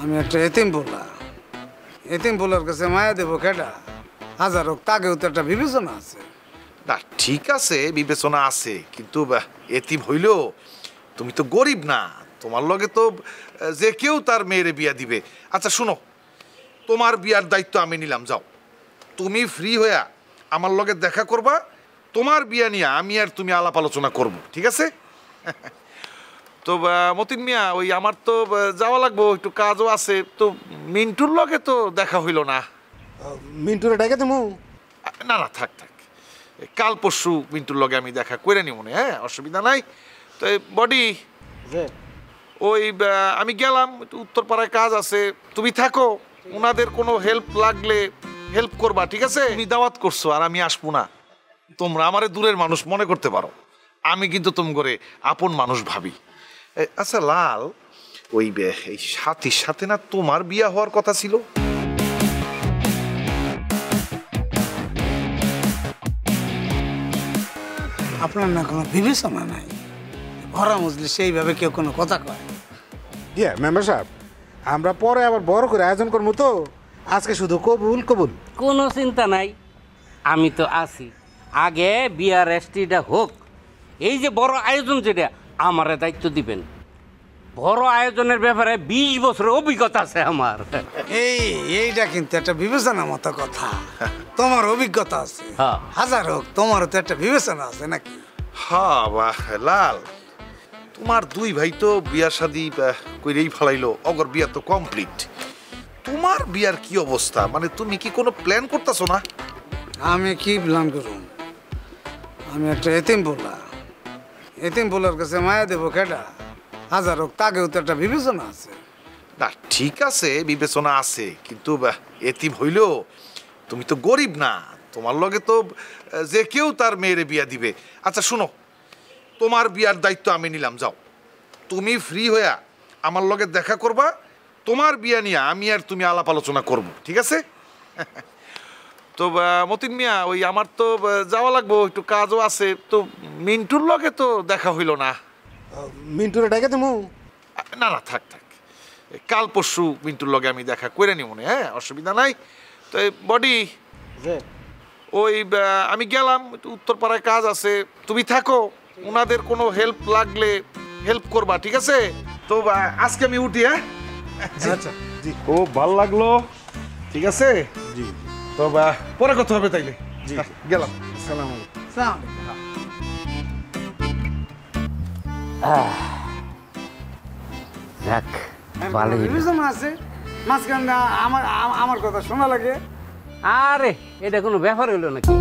আমি একটা এতিম বলা, এতিম বলার কাছে মায়া দেবো কেটা? হাজার হোক তাকেও তো একটা বিবেচনা আছে। না ঠিক আছে, বিবেচনা আছে, কিন্তু এতিম হইলেও তুমি তো গরিব না, তোমার লগে তো যে কেউ তার মেয়েরে বিয়া দিবে। আচ্ছা শুনো, তোমার বিয়ার দায়িত্ব আমি নিলাম, যাও তুমি ফ্রি হইয়া আমার লগে দেখা করবা, তোমার বিয়া নিয়ে আমি আর তুমি আলাপ আলোচনা করব, ঠিক আছে? তো মতিন মিয়া, ওই আমার তো যাওয়া লাগবো, একটু কাজও আছে, তো মিন্টুর লগে তো দেখা হইল না। মিন্টুরে ডাকে তুমি? না না, থাক থাক, কাল পরশু মিন্টুর লগে আমি দেখা করে নি মনে, হ্যাঁ অসুবিধা নাই। তো বডি ওই আমি গেলাম, উত্তরপাড়ায় কাজ আছে, তুমি থাকো, ওনাদের কোনো হেল্প লাগলে হেল্প করবা, ঠিক আছে? তুমি দাওয়াত করছো আর আমি আসবো না, তোমরা আমারে দূরের মানুষ মনে করতে পারো, আমি কিন্তু তুমি করে আপন মানুষ ভাবি। আচ্ছা লাল, ওই এই সাথীর সাথে না তোমার বিয়া হওয়ার কথা ছিল? আপনার না কোনো বিবেচনা নাই? ভরা মজলি সেইভাবে কেউ কোনো কথা কয়? ইয়া মেম্বার সাহেব, আমরা পরে আবার বড় করে আয়োজন করবো, তো আজকে শুধু কবুল কবুল। কোনো চিন্তা নাই, আমি তো আছি। আগে বিয়ার রেস্টিটা হোক, এই যে বড় আয়োজন যেটা আমারে দায়িত্ব দিবেন। বড় আয়োজনের ব্যাপারে 20 বছরের অভিজ্ঞতা আছে আমার। এইটা কিন্তু একটা বিবেচনা মতো কথা। তোমার অভিজ্ঞতা আছে, হ্যাঁ। হাজার হোক তোমারও তো একটা বিবেচনা আছে নাকি? হ্যাঁ বাহ লাল, তোমার দুই ভাই তো বিয়া শাদি কইরেই ফেলাইলো, অগর বিয়া তো কমপ্লিট। তোমার বিয়ার কি অবস্থা? মানে তুমি কি কোনো প্ল্যান করতেছো না? আমি কি প্ল্যান করুন? আমি একটা এতিম বলা, এতিম বলার কাছে মায়া দেবো কেটা? হাজার হোক তাকেও তো একটা বিবেচনা আছে। না ঠিক আছে, বিবেচনা আছে, কিন্তু এতিম হইলেও তুমি তো গরিব না, তোমার লগে তো যে কেউ তার মেয়েরে বিয়া দিবে। আচ্ছা শুনো, তোমার বিয়ার দায়িত্ব আমি নিলাম, যাও তুমি ফ্রি হইয়া আমার লগে দেখা করবা, তোমার বিয়া নিয়ে আমি আর তুমি আলাপ আলোচনা করব, ঠিক আছে? তো মতিন মিয়া, ওই আমার তো যাওয়া লাগবো, একটু কাজও আছে, তো মিন্টুর লগে তো দেখা হইল না। মিন্টুরে ডাকে তুমি? না না, থাক থাক, কাল পরশু মিন্টুর লগে আমি দেখা করে নি মনে, হ্যাঁ অসুবিধা নাই। তো বডি ওই আমি গেলাম, উত্তরপাড়ায় কাজ আছে, তুমি থাকো, ওনাদের কোনো হেল্প লাগলে হেল্প করবা, ঠিক আছে? তো আজকে আমি উঠি, হ্যাঁ? আচ্ছা জি, খুব ভালো লাগলো, ঠিক আছে? জি তো পরে কথা হবে তাইলে। জি গেলাম। আসসালামু আলাইকুম। যাক, ভালোই হলো। বিবেচনা আছে, মাঝখানে আমার আমার কথা শোনা লাগে। আরে এটা কোনো ব্যাপার হইলো নাকি?